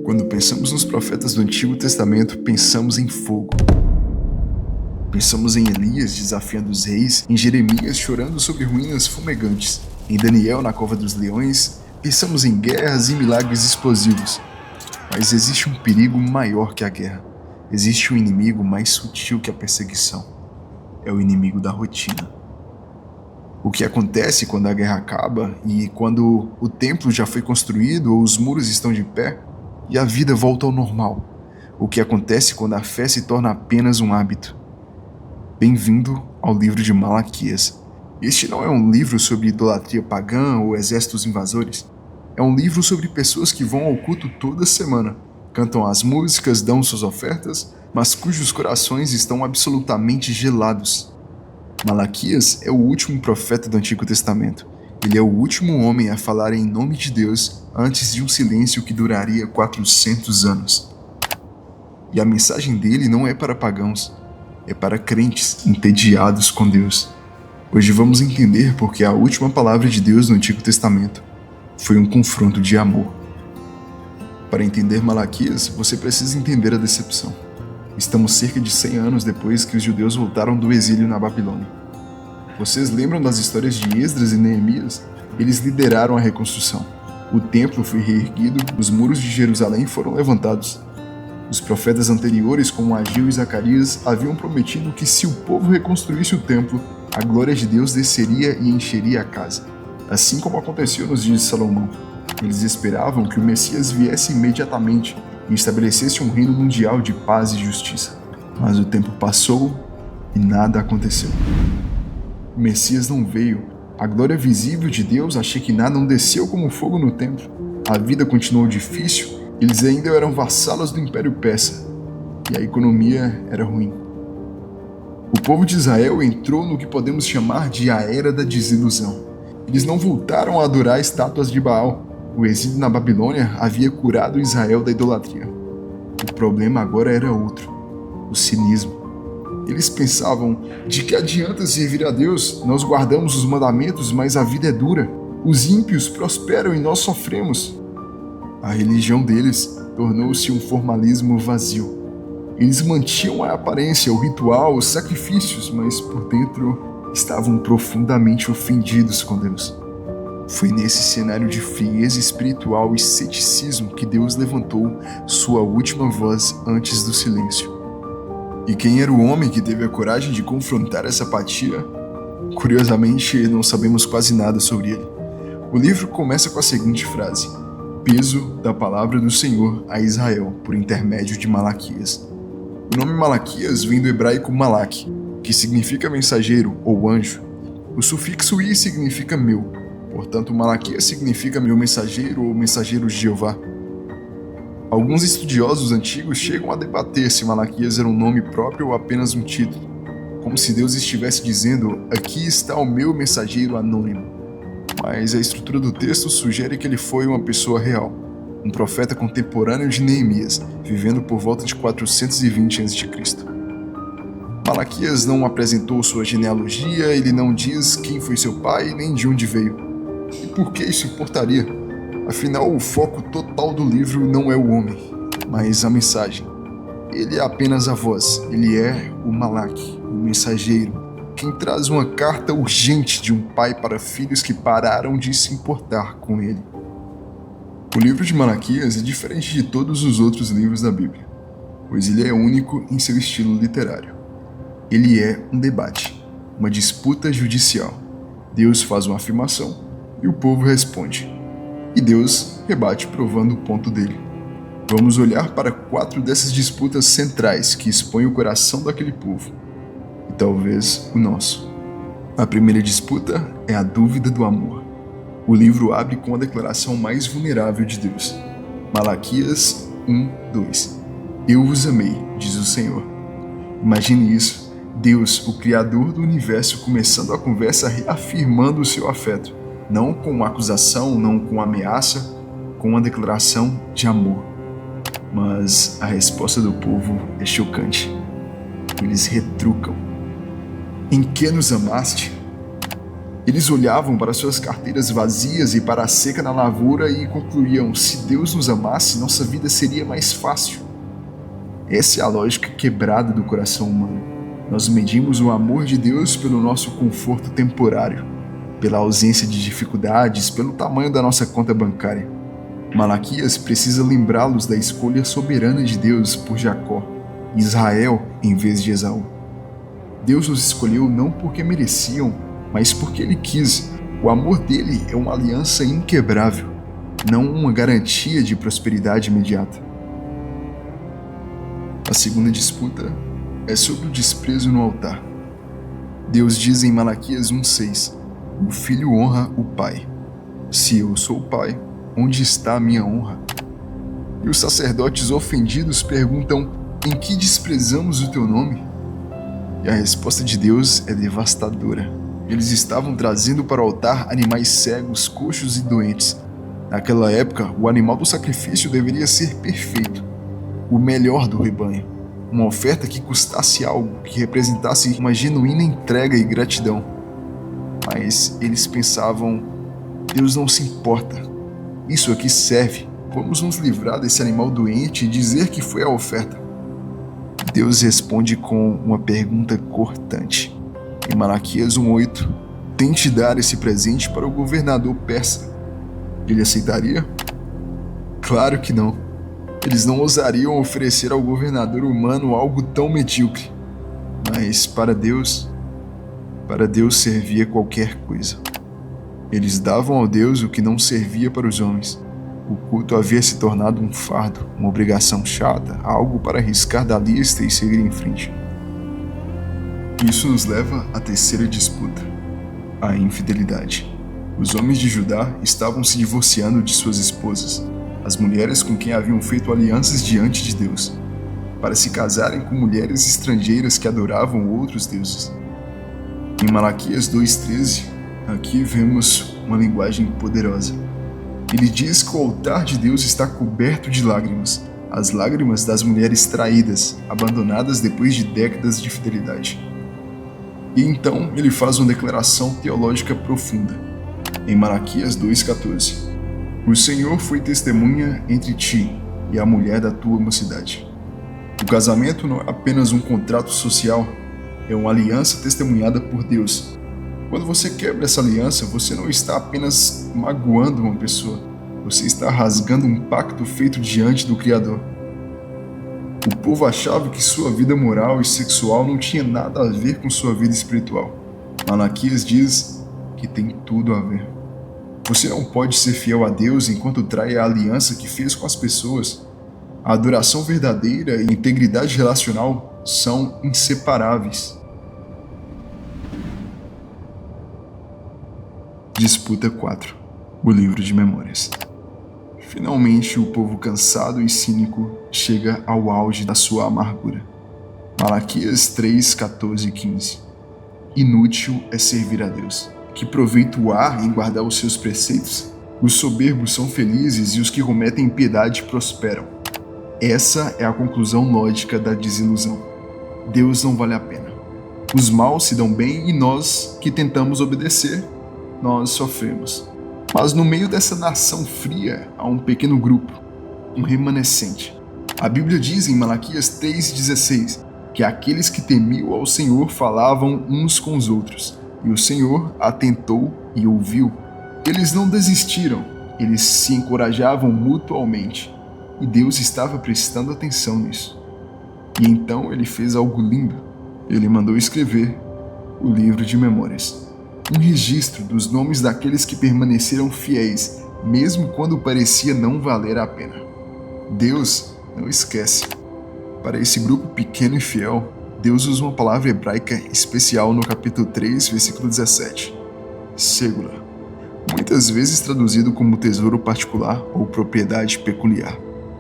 Quando pensamos nos profetas do Antigo Testamento, pensamos em fogo. Pensamos em Elias desafiando os reis, em Jeremias chorando sobre ruínas fumegantes, em Daniel na cova dos leões. Pensamos em guerras e milagres explosivos. Mas existe um perigo maior que a guerra. Existe um inimigo mais sutil que a perseguição. É o inimigo da rotina. O que acontece quando a guerra acaba e quando o templo já foi construído ou os muros estão de pé e a vida volta ao normal? O que acontece quando a fé se torna apenas um hábito? Bem-vindo ao livro de Malaquias. Este não é um livro sobre idolatria pagã ou exércitos invasores. É um livro sobre pessoas que vão ao culto toda semana, cantam as músicas, dão suas ofertas, mas cujos corações estão absolutamente gelados. Malaquias é o último profeta do Antigo Testamento. Ele é o último homem a falar em nome de Deus antes de um silêncio que duraria 400 anos. E a mensagem dele não é para pagãos, é para crentes entediados com Deus. Hoje vamos entender porque a última palavra de Deus no Antigo Testamento foi um confronto de amor. Para entender Malaquias, você precisa entender a decepção. Estamos cerca de 100 anos depois que os judeus voltaram do exílio na Babilônia. Vocês lembram das histórias de Esdras e Neemias? Eles lideraram a reconstrução. O templo foi reerguido, os muros de Jerusalém foram levantados. Os profetas anteriores, como Ageu e Zacarias, haviam prometido que se o povo reconstruísse o templo, a glória de Deus desceria e encheria a casa, assim como aconteceu nos dias de Salomão. Eles esperavam que o Messias viesse imediatamente e estabelecesse um reino mundial de paz e justiça. Mas o tempo passou e nada aconteceu. O Messias não veio. A glória visível de Deus, a Shekinah, não desceu como fogo no templo. A vida continuou difícil, eles ainda eram vassalos do Império Persa, e a economia era ruim. O povo de Israel entrou no que podemos chamar de a Era da Desilusão. Eles não voltaram a adorar estátuas de Baal. O exílio na Babilônia havia curado Israel da idolatria. O problema agora era outro: o cinismo. Eles pensavam: de que adianta servir a Deus? Nós guardamos os mandamentos, mas a vida é dura. Os ímpios prosperam e nós sofremos. A religião deles tornou-se um formalismo vazio. Eles mantinham a aparência, o ritual, os sacrifícios, mas por dentro estavam profundamente ofendidos com Deus. Foi nesse cenário de frieza espiritual e ceticismo que Deus levantou sua última voz antes do silêncio. E quem era o homem que teve a coragem de confrontar essa apatia? Curiosamente, não sabemos quase nada sobre ele. O livro começa com a seguinte frase: peso da palavra do Senhor a Israel, por intermédio de Malaquias. O nome Malaquias vem do hebraico malak, que significa mensageiro ou anjo. O sufixo i significa meu. Portanto, Malaquias significa meu mensageiro ou mensageiro de Jeová. Alguns estudiosos antigos chegam a debater se Malaquias era um nome próprio ou apenas um título, como se Deus estivesse dizendo: aqui está o meu mensageiro anônimo. Mas a estrutura do texto sugere que ele foi uma pessoa real, um profeta contemporâneo de Neemias, vivendo por volta de 420 a.C. Malaquias não apresentou sua genealogia, ele não diz quem foi seu pai nem de onde veio. E por que isso importaria? Afinal, o foco total do livro não é o homem, mas a mensagem. Ele é apenas a voz, ele é o Malak, o mensageiro, quem traz uma carta urgente de um pai para filhos que pararam de se importar com ele. O livro de Malaquias é diferente de todos os outros livros da Bíblia, pois ele é único em seu estilo literário. Ele é um debate, uma disputa judicial. Deus faz uma afirmação e o povo responde. E Deus rebate provando o ponto dele. Vamos olhar para 4 dessas disputas centrais que expõem o coração daquele povo. E talvez o nosso. A primeira disputa é a dúvida do amor. O livro abre com a declaração mais vulnerável de Deus. Malaquias 1:2. Eu vos amei, diz o Senhor. Imagine isso. Deus, o Criador do universo, começando a conversa reafirmando o seu afeto. Não com acusação, não com ameaça, com uma declaração de amor. Mas a resposta do povo é chocante. Eles retrucam. Em que nos amaste? Eles olhavam para suas carteiras vazias e para a seca na lavoura e concluíam: se Deus nos amasse, nossa vida seria mais fácil. Essa é a lógica quebrada do coração humano. Nós medimos o amor de Deus pelo nosso conforto temporário, pela ausência de dificuldades, pelo tamanho da nossa conta bancária. Malaquias precisa lembrá-los da escolha soberana de Deus por Jacó, Israel em vez de Esaú. Deus os escolheu não porque mereciam, mas porque Ele quis. O amor dele é uma aliança inquebrável, não uma garantia de prosperidade imediata. A segunda disputa é sobre o desprezo no altar. Deus diz em Malaquias 1,6: o filho honra o pai. Se eu sou o pai, onde está a minha honra? E os sacerdotes ofendidos perguntam: em que desprezamos o teu nome? E a resposta de Deus é devastadora. Eles estavam trazendo para o altar animais cegos, coxos e doentes. Naquela época, o animal do sacrifício deveria ser perfeito, o melhor do rebanho. Uma oferta que custasse algo, que representasse uma genuína entrega e gratidão. Mas eles pensavam: Deus não se importa. Isso aqui serve. Vamos nos livrar desse animal doente e dizer que foi a oferta. Deus responde com uma pergunta cortante. Em Malaquias 1,8, tente dar esse presente para o governador persa. Ele aceitaria? Claro que não. Eles não ousariam oferecer ao governador humano algo tão medíocre. Mas para Deus servia qualquer coisa. Eles davam ao Deus o que não servia para os homens. O culto havia se tornado um fardo, uma obrigação chata, algo para arriscar da lista e seguir em frente. Isso nos leva à terceira disputa, a infidelidade. Os homens de Judá estavam se divorciando de suas esposas, as mulheres com quem haviam feito alianças diante de Deus, para se casarem com mulheres estrangeiras que adoravam outros deuses. Em Malaquias 2,13, aqui vemos uma linguagem poderosa. Ele diz que o altar de Deus está coberto de lágrimas, as lágrimas das mulheres traídas, abandonadas depois de décadas de fidelidade. E então ele faz uma declaração teológica profunda. Em Malaquias 2,14, o Senhor foi testemunha entre ti e a mulher da tua mocidade. O casamento não é apenas um contrato social, é uma aliança testemunhada por Deus. Quando você quebra essa aliança, você não está apenas magoando uma pessoa, você está rasgando um pacto feito diante do Criador. O povo achava que sua vida moral e sexual não tinha nada a ver com sua vida espiritual. Malaquias diz que tem tudo a ver. Você não pode ser fiel a Deus enquanto trai a aliança que fez com as pessoas. A adoração verdadeira e a integridade relacional são inseparáveis. Disputa 4. O livro de memórias. Finalmente, o povo cansado e cínico chega ao auge da sua amargura. Malaquias 3, 14 e 15. Inútil é servir a Deus. Que proveito há em guardar os seus preceitos? Os soberbos são felizes e os que cometem impiedade prosperam. Essa é a conclusão lógica da desilusão. Deus não vale a pena. Os maus se dão bem e nós, que tentamos obedecer, nós sofremos. Mas no meio dessa nação fria há um pequeno grupo, um remanescente. A Bíblia diz em Malaquias 3,16 que aqueles que temiam ao Senhor falavam uns com os outros, e o Senhor atentou e ouviu. Eles não desistiram, eles se encorajavam mutuamente, e Deus estava prestando atenção nisso. E então ele fez algo lindo. Ele mandou escrever o livro de memórias. Um registro dos nomes daqueles que permaneceram fiéis, mesmo quando parecia não valer a pena. Deus não esquece. Para esse grupo pequeno e fiel, Deus usa uma palavra hebraica especial no capítulo 3, versículo 17. Segula. Muitas vezes traduzido como tesouro particular ou propriedade peculiar.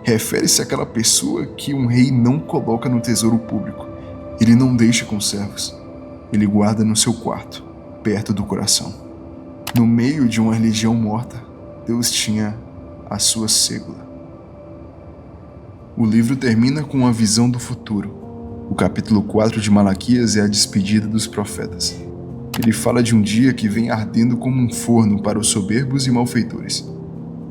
Refere-se àquela pessoa que um rei não coloca no tesouro público. Ele não deixa com servos. Ele guarda no seu quarto, perto do coração. No meio de uma religião morta, Deus tinha a sua ségula. O livro termina com uma visão do futuro. O capítulo 4 de Malaquias é a despedida dos profetas. Ele fala de um dia que vem ardendo como um forno para os soberbos e malfeitores.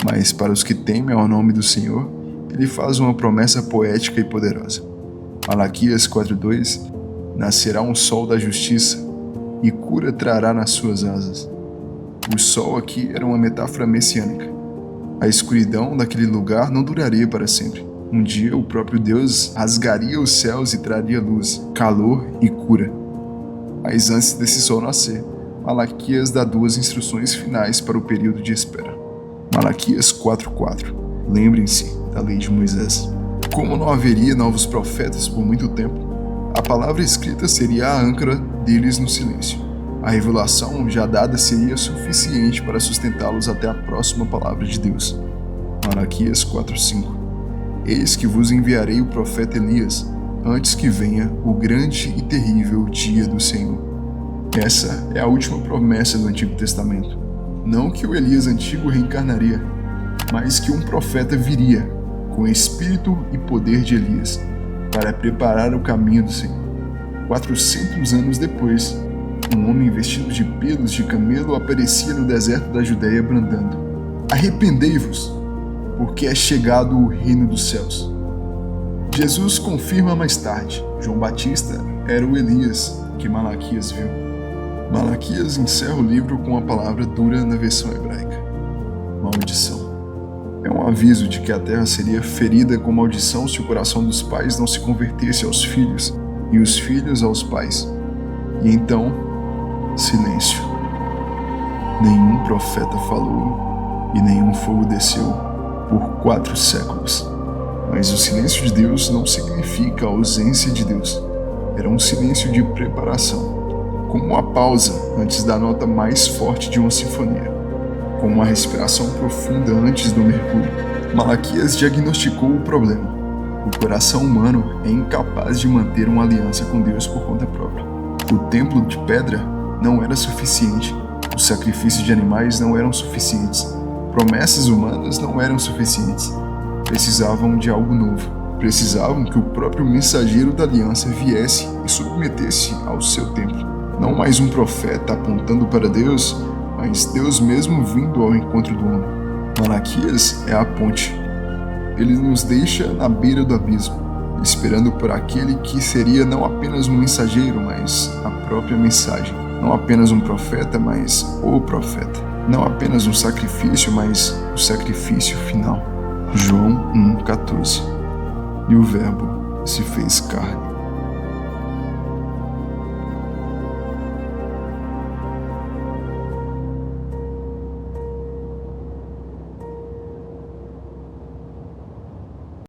Mas para os que temem ao nome do Senhor, ele faz uma promessa poética e poderosa. Malaquias 4:2: Nascerá um sol da justiça, e cura trará nas suas asas. O sol aqui era uma metáfora messiânica. A escuridão daquele lugar não duraria para sempre. Um dia o próprio Deus rasgaria os céus e traria luz, calor e cura. Mas antes desse sol nascer, Malaquias dá duas instruções finais para o período de espera. Malaquias 4:4. Lembrem-se da lei de Moisés. Como não haveria novos profetas por muito tempo, a palavra escrita seria a âncora deles no silêncio. A revelação já dada seria suficiente para sustentá-los até a próxima palavra de Deus. Malaquias 4:5. Eis que vos enviarei o profeta Elias, antes que venha o grande e terrível dia do Senhor. Essa é a última promessa do Antigo Testamento. Não que o Elias antigo reencarnaria, mas que um profeta viria, com espírito e poder de Elias, para preparar o caminho do Senhor. 400 anos depois, um homem vestido de pelos de camelo aparecia no deserto da Judéia bradando: Arrependei-vos, porque é chegado o reino dos céus. Jesus confirma mais tarde: João Batista era o Elias que Malaquias viu. Malaquias encerra o livro com uma palavra dura na versão hebraica: maldição. É um aviso de que a terra seria ferida com maldição se o coração dos pais não se convertesse aos filhos e os filhos aos pais. E então, silêncio. Nenhum profeta falou e nenhum fogo desceu por 4 séculos. Mas o silêncio de Deus não significa a ausência de Deus. Era um silêncio de preparação, como uma pausa antes da nota mais forte de uma sinfonia, como uma respiração profunda antes do mergulho. Malaquias diagnosticou o problema. O coração humano é incapaz de manter uma aliança com Deus por conta própria. O templo de pedra não era suficiente. Os sacrifícios de animais não eram suficientes. Promessas humanas não eram suficientes. Precisavam de algo novo. Precisavam que o próprio mensageiro da aliança viesse e submetesse ao seu templo. Não mais um profeta apontando para Deus, mas Deus mesmo vindo ao encontro do homem. Malaquias é a ponte. Ele nos deixa na beira do abismo, esperando por aquele que seria não apenas um mensageiro, mas a própria mensagem. Não apenas um profeta, mas o profeta. Não apenas um sacrifício, mas o sacrifício final. João 1:14. E o Verbo se fez carne